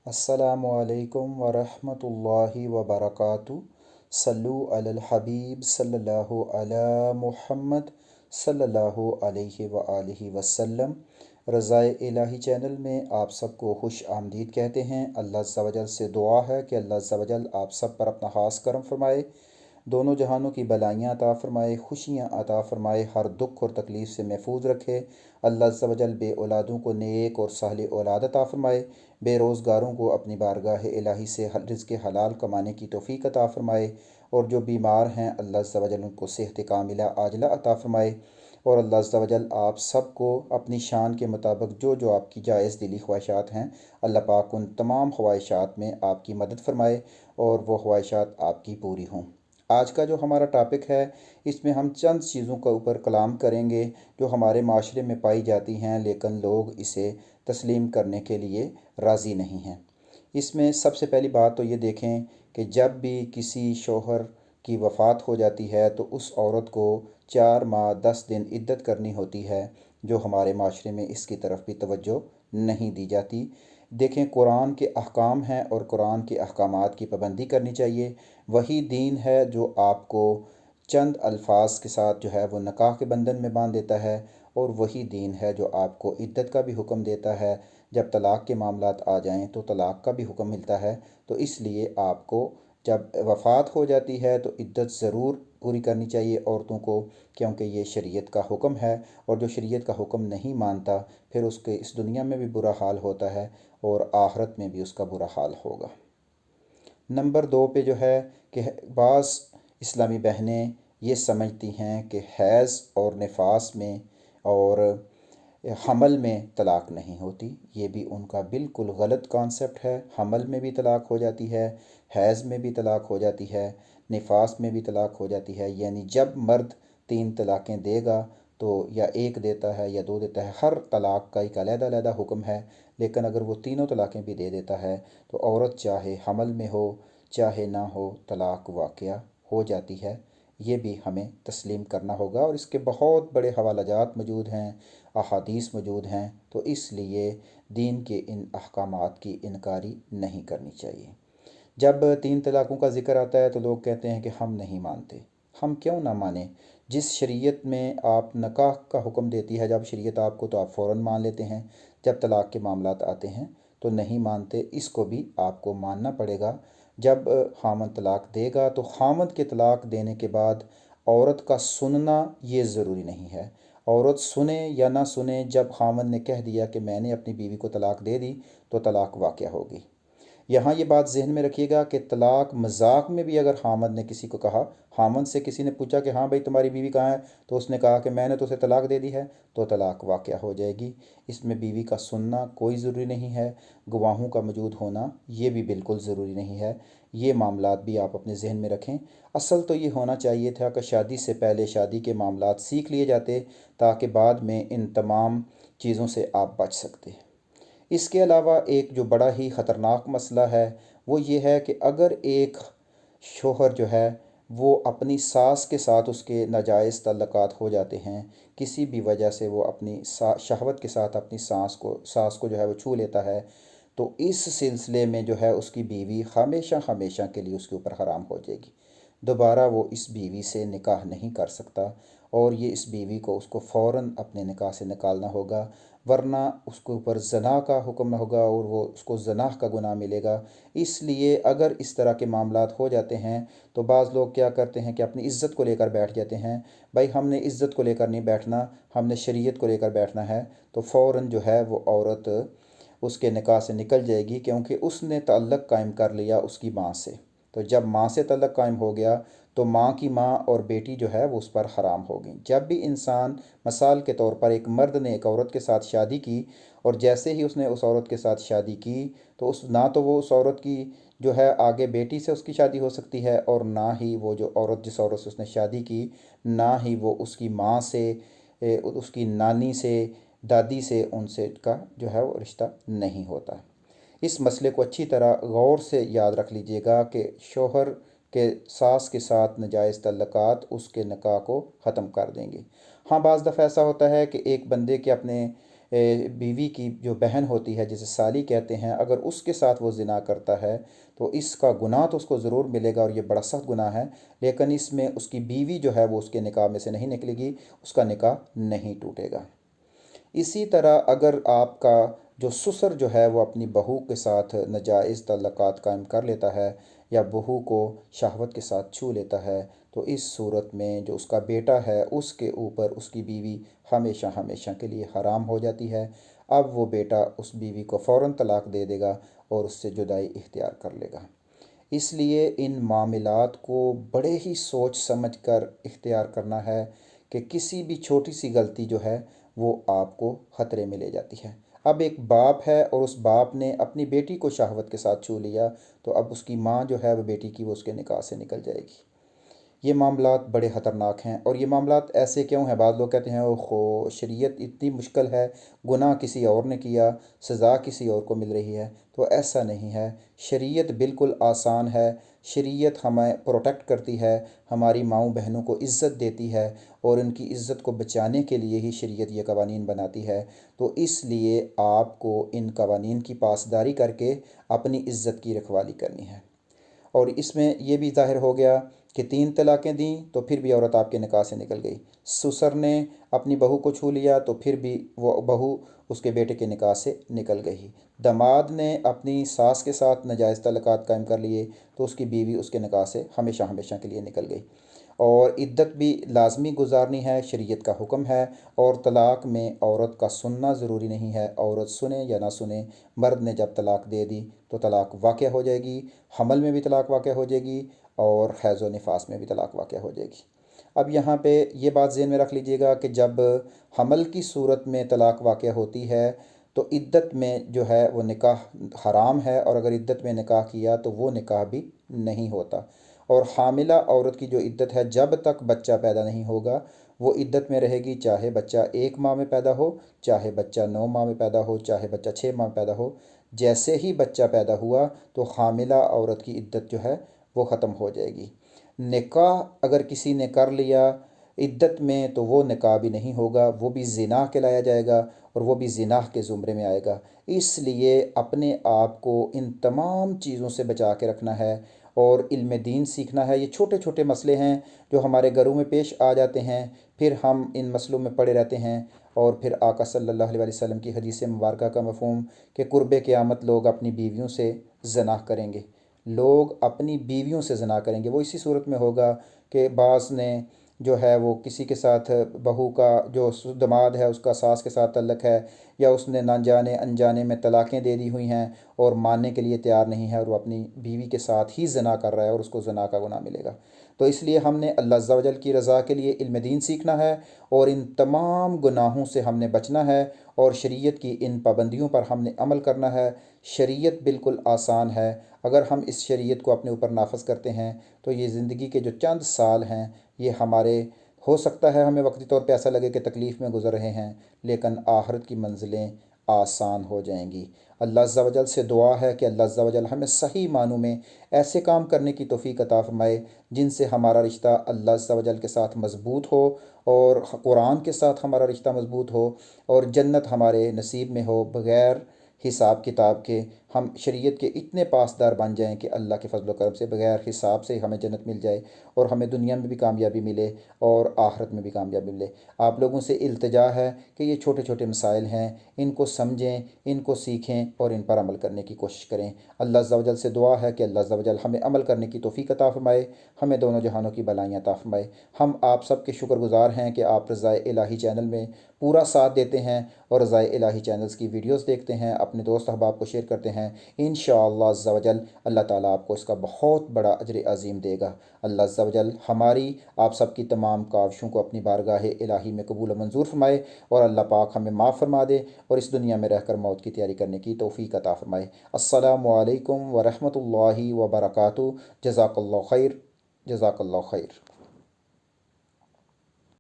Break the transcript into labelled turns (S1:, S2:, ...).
S1: السلام علیکم ورحمۃ اللہ وبرکاتہ۔ صلو علی الحبیب صلی اللہ علی محمد صلی اللہ علیہ وآلہ وسلم۔ رضائے الہی چینل میں آپ سب کو خوش آمدید کہتے ہیں۔ اللہ عز و جل سے دعا ہے کہ اللہ عز و جل آپ سب پر اپنا خاص کرم فرمائے، دونوں جہانوں کی بلائیاں عطا فرمائے، خوشیاں عطا فرمائے، ہر دکھ اور تکلیف سے محفوظ رکھے۔ اللہ عز و جل بے اولادوں کو نیک اور صالح اولاد عطا فرمائے، بے روزگاروں کو اپنی بارگاہ الہی سے رزق حلال کمانے کی توفیق عطا فرمائے، اور جو بیمار ہیں اللہ عز و جل ان کو صحت کاملہ عاجلہ عطا فرمائے، اور اللہ عز و جل آپ سب کو اپنی شان کے مطابق جو جو آپ کی جائز دلی خواہشات ہیں، اللہ پاک ان تمام خواہشات میں آپ کی مدد فرمائے اور وہ خواہشات آپ کی پوری ہوں۔ آج کا جو ہمارا ٹاپک ہے، اس میں ہم چند چیزوں کے اوپر کلام کریں گے جو ہمارے معاشرے میں پائی جاتی ہیں، لیکن لوگ اسے تسلیم کرنے کے لیے راضی نہیں ہیں۔ اس میں سب سے پہلی بات تو یہ دیکھیں کہ جب بھی کسی شوہر کی وفات ہو جاتی ہے تو اس عورت کو 4 ماہ 10 دن عدت کرنی ہوتی ہے، جو ہمارے معاشرے میں اس کی طرف بھی توجہ نہیں دی جاتی۔ دیکھیں، قرآن کے احکام ہیں اور قرآن کے احکامات کی پابندی کرنی چاہیے۔ وہی دین ہے جو آپ کو چند الفاظ کے ساتھ جو ہے وہ نکاح کے بندھن میں باندھ دیتا ہے، اور وہی دین ہے جو آپ کو عدت کا بھی حکم دیتا ہے۔ جب طلاق کے معاملات آ جائیں تو طلاق کا بھی حکم ملتا ہے۔ تو اس لیے آپ کو جب وفات ہو جاتی ہے تو عدت ضرور پوری کرنی چاہیے عورتوں کو، کیونکہ یہ شریعت کا حکم ہے، اور جو شریعت کا حکم نہیں مانتا پھر اس کے اس دنیا میں بھی برا حال ہوتا ہے اور آخرت میں بھی اس کا برا حال ہوگا۔ نمبر 2 پہ جو ہے کہ بعض اسلامی بہنیں یہ سمجھتی ہیں کہ حیض اور نفاس میں اور حمل میں طلاق نہیں ہوتی۔ یہ بھی ان کا بالکل غلط کانسیپٹ ہے۔ حمل میں بھی طلاق ہو جاتی ہے، حیض میں بھی طلاق ہو جاتی ہے، نفاس میں بھی طلاق ہو جاتی ہے۔ یعنی جب مرد 3 طلاقیں دے گا تو یا ایک دیتا ہے یا 2 دیتا ہے، ہر طلاق کا ایک علیحدہ علیحدہ حکم ہے، لیکن اگر وہ تینوں طلاقیں بھی دے دیتا ہے تو عورت چاہے حمل میں ہو چاہے نہ ہو، طلاق واقعہ ہو جاتی ہے۔ یہ بھی ہمیں تسلیم کرنا ہوگا، اور اس کے بہت بڑے حوالہ جات موجود ہیں، احادیث موجود ہیں، تو اس لیے دین کے ان احکامات کی انکاری نہیں کرنی چاہیے۔ جب 3 طلاقوں کا ذکر آتا ہے تو لوگ کہتے ہیں کہ ہم نہیں مانتے۔ ہم کیوں نہ مانیں؟ جس شریعت میں آپ نکاح کا حکم دیتی ہے جب شریعت آپ کو، تو آپ فوراً مان لیتے ہیں۔ جب طلاق کے معاملات آتے ہیں تو نہیں مانتے۔ اس کو بھی آپ کو ماننا پڑے گا۔ جب خامند طلاق دے گا تو خامند کے طلاق دینے کے بعد عورت کا سننا یہ ضروری نہیں ہے۔ عورت سنے یا نہ سنے، جب خامند نے کہہ دیا کہ میں نے اپنی بیوی کو طلاق دے دی تو طلاق واقع ہوگی۔ یہاں یہ بات ذہن میں رکھیے گا کہ طلاق مذاق میں بھی اگر خامند نے کسی کو کہا، خامند سے کسی نے پوچھا کہ ہاں بھائی تمہاری بیوی کہاں ہے، تو اس نے کہا کہ میں نے تو اسے طلاق دے دی ہے، تو طلاق واقع ہو جائے گی۔ اس میں بیوی کا سننا کوئی ضروری نہیں ہے، گواہوں کا موجود ہونا یہ بھی بالکل ضروری نہیں ہے۔ یہ معاملات بھی آپ اپنے ذہن میں رکھیں۔ اصل تو یہ ہونا چاہیے تھا کہ شادی سے پہلے شادی کے معاملات سیکھ لیے جاتے، تاکہ بعد میں ان تمام چیزوں سے آپ بچ سکتے۔ اس کے علاوہ ایک جو بڑا ہی خطرناک مسئلہ ہے وہ یہ ہے کہ اگر ایک شوہر جو ہے وہ اپنی ساس کے ساتھ اس کے ناجائز تعلقات ہو جاتے ہیں، کسی بھی وجہ سے وہ اپنی شہوت کے ساتھ اپنی ساس کو جو ہے وہ چھو لیتا ہے، تو اس سلسلے میں جو ہے اس کی بیوی ہمیشہ ہمیشہ کے لیے اس کے اوپر حرام ہو جائے گی۔ دوبارہ وہ اس بیوی سے نکاح نہیں کر سکتا، اور یہ اس بیوی کو اس کو فوراً اپنے نکاح سے نکالنا ہوگا، ورنہ اس کے اوپر زنا کا حکم ہوگا اور وہ اس کو زنا کا گناہ ملے گا۔ اس لیے اگر اس طرح کے معاملات ہو جاتے ہیں تو بعض لوگ کیا کرتے ہیں کہ اپنی عزت کو لے کر بیٹھ جاتے ہیں۔ بھائی ہم نے عزت کو لے کر نہیں بیٹھنا، ہم نے شریعت کو لے کر بیٹھنا ہے، تو فوراً جو ہے وہ عورت اس کے نکاح سے نکل جائے گی، کیونکہ اس نے تعلق قائم کر لیا اس کی ماں سے۔ تو جب ماں سے تعلق قائم ہو گیا تو ماں کی ماں اور بیٹی جو ہے وہ اس پر حرام ہو گئی۔ جب بھی انسان، مثال کے طور پر ایک مرد نے ایک عورت کے ساتھ شادی کی، اور جیسے ہی اس نے اس عورت کے ساتھ شادی کی تو نہ تو وہ اس عورت کی جو ہے آگے بیٹی سے اس کی شادی ہو سکتی ہے، اور نہ ہی وہ جو عورت جس عورت سے اس نے شادی کی، نہ ہی وہ اس کی ماں سے، اس کی نانی سے، دادی سے، ان سے کا جو ہے وہ رشتہ نہیں ہوتا۔ اس مسئلے کو اچھی طرح غور سے یاد رکھ لیجئے گا کہ شوہر کے ساس کے ساتھ ناجائز تعلقات اس کے نکاح کو ختم کر دیں گے۔ ہاں بعض دفعہ ایسا ہوتا ہے کہ ایک بندے کے اپنے بیوی کی جو بہن ہوتی ہے جسے سالی کہتے ہیں، اگر اس کے ساتھ وہ زنا کرتا ہے تو اس کا گناہ تو اس کو ضرور ملے گا، اور یہ بڑا سخت گناہ ہے، لیکن اس میں اس کی بیوی جو ہے وہ اس کے نکاح میں سے نہیں نکلے گی، اس کا نکاح نہیں ٹوٹے گا۔ اسی طرح اگر آپ کا جو سسر جو ہے وہ اپنی بہو کے ساتھ ناجائز تعلقات قائم کر لیتا ہے یا بہو کو شہوت کے ساتھ چھو لیتا ہے، تو اس صورت میں جو اس کا بیٹا ہے اس کے اوپر اس کی بیوی ہمیشہ ہمیشہ کے لیے حرام ہو جاتی ہے۔ اب وہ بیٹا اس بیوی کو فوراً طلاق دے دے گا اور اس سے جدائی اختیار کر لے گا۔ اس لیے ان معاملات کو بڑے ہی سوچ سمجھ کر اختیار کرنا ہے کہ کسی بھی چھوٹی سی غلطی جو ہے وہ آپ کو خطرے میں لے جاتی ہے۔ اب ایک باپ ہے اور اس باپ نے اپنی بیٹی کو شہوت کے ساتھ چھو لیا، تو اب اس کی ماں جو ہے وہ بیٹی کی وہ اس کے نکاح سے نکل جائے گی۔ یہ معاملات بڑے خطرناک ہیں، اور یہ معاملات ایسے کیوں ہیں؟ بعض لوگ کہتے ہیں اوہ شریعت اتنی مشکل ہے، گناہ کسی اور نے کیا، سزا کسی اور کو مل رہی ہے۔ تو ایسا نہیں ہے، شریعت بالکل آسان ہے۔ شریعت ہمیں پروٹیکٹ کرتی ہے، ہماری ماؤں بہنوں کو عزت دیتی ہے، اور ان کی عزت کو بچانے کے لیے ہی شریعت یہ قوانین بناتی ہے۔ تو اس لیے آپ کو ان قوانین کی پاسداری کر کے اپنی عزت کی رکھوالی کرنی ہے۔ اور اس میں یہ بھی ظاہر ہو گیا کہ 3 طلاقیں دیں تو پھر بھی عورت آپ کے نکاح سے نکل گئی، سسر نے اپنی بہو کو چھو لیا تو پھر بھی وہ بہو اس کے بیٹے کے نکاح سے نکل گئی، داماد نے اپنی ساس کے ساتھ ناجائز تعلقات قائم کر لیے تو اس کی بیوی اس کے نکاح سے ہمیشہ ہمیشہ کے لیے نکل گئی۔ اور عدت بھی لازمی گزارنی ہے، شریعت کا حکم ہے، اور طلاق میں عورت کا سننا ضروری نہیں ہے، عورت سنے یا نہ سنے، مرد نے جب طلاق دے دی تو طلاق واقع ہو جائے گی، حمل میں بھی طلاق واقع ہو جائے گی، اور حیض و نفاس میں بھی طلاق واقع ہو جائے گی۔ اب یہاں پہ یہ بات ذہن میں رکھ لیجئے گا کہ جب حمل کی صورت میں طلاق واقع ہوتی ہے تو عدت میں جو ہے وہ نکاح حرام ہے، اور اگر عدت میں نکاح کیا تو وہ نکاح بھی نہیں ہوتا۔ اور حاملہ عورت کی جو عدت ہے جب تک بچہ پیدا نہیں ہوگا وہ عدت میں رہے گی، چاہے بچہ 1 ماہ میں پیدا ہو، چاہے بچہ 9 ماہ میں پیدا ہو، چاہے بچہ 6 ماہ میں پیدا ہو۔ جیسے ہی بچہ پیدا ہوا تو حاملہ عورت کی عدت جو ہے وہ ختم ہو جائے گی۔ نکاح اگر کسی نے کر لیا عدت میں تو وہ نکاح بھی نہیں ہوگا، وہ بھی زنا کہلایا جائے گا، اور وہ بھی زنا کے زمرے میں آئے گا۔ اس لیے اپنے آپ کو ان تمام چیزوں سے بچا کے رکھنا ہے، اور علم دین سیکھنا ہے۔ یہ چھوٹے چھوٹے مسئلے ہیں جو ہمارے گھروں میں پیش آ جاتے ہیں، پھر ہم ان مسئلوں میں پڑے رہتے ہیں، اور پھر آقا صلی اللہ علیہ وسلم کی حدیث مبارکہ کا مفہوم کہ قرب قیامت لوگ اپنی بیویوں سے زنا کریں گے، لوگ اپنی بیویوں سے زنا کریں گے۔ وہ اسی صورت میں ہوگا کہ بعض نے جو ہے وہ کسی کے ساتھ، بہو کا جو داماد ہے اس کا ساس کے ساتھ تعلق ہے، یا اس نے نہ جانے انجانے میں طلاقیں دے دی ہوئی ہیں اور ماننے کے لیے تیار نہیں ہے، اور وہ اپنی بیوی کے ساتھ ہی زنا کر رہا ہے، اور اس کو زنا کا گناہ ملے گا۔ تو اس لیے ہم نے اللہ عز و جل کی رضا کے لیے علم دین سیکھنا ہے، اور ان تمام گناہوں سے ہم نے بچنا ہے، اور شریعت کی ان پابندیوں پر ہم نے عمل کرنا ہے۔ شریعت بالکل آسان ہے، اگر ہم اس شریعت کو اپنے اوپر نافذ کرتے ہیں تو یہ زندگی کے جو چند سال ہیں یہ ہمارے، ہو سکتا ہے ہمیں وقتی طور پہ ایسا لگے کہ تکلیف میں گزر رہے ہیں، لیکن آخرت کی منزلیں آسان ہو جائیں گی۔ اللہ عز و جل سے دعا ہے کہ اللہ عز و جل ہمیں صحیح معنوں میں ایسے کام کرنے کی توفیق عطا فرمائے جن سے ہمارا رشتہ اللہ عز و جل کے ساتھ مضبوط ہو، اور قرآن کے ساتھ ہمارا رشتہ مضبوط ہو، اور جنت ہمارے نصیب میں ہو بغیر حساب کتاب کے۔ ہم شریعت کے اتنے پاسدار بن جائیں کہ اللہ کے فضل و کرم سے بغیر حساب سے ہمیں جنت مل جائے، اور ہمیں دنیا میں بھی کامیابی ملے اور آخرت میں بھی کامیابی ملے۔ آپ لوگوں سے التجا ہے کہ یہ چھوٹے چھوٹے مسائل ہیں، ان کو سمجھیں، ان کو سیکھیں، اور ان پر عمل کرنے کی کوشش کریں۔ اللہ عز و جل سے دعا ہے کہ اللہ عز و جل ہمیں عمل کرنے کی توفیق عطا فرمائے، ہمیں دونوں جہانوں کی بلائیاں عطا فرمائے۔ ہم آپ سب کے شکر گزار ہیں کہ آپ رضائے الہی چینل میں پورا ساتھ دیتے ہیں، اور رضائے الہی چینلز کی ویڈیوز دیکھتے ہیں، اپنے دوست احباب کو شیئر کرتے ہیں۔ انشاءاللہ عز و جل اللہ تعالیٰ آپ کو اس کا بہت بڑا اجر عظیم دے گا۔ اللہ عز و جل ہماری آپ سب کی تمام کاوشوں کو اپنی بارگاہ الہی میں قبول و منظور فرمائے، اور اللہ پاک ہمیں معاف فرما دے، اور اس دنیا میں رہ کر موت کی تیاری کرنے کی توفیق عطا فرمائے۔ السلام علیکم ورحمۃ اللہ وبرکاتہ۔ جزاک اللہ خیر، جزاک اللہ خیر۔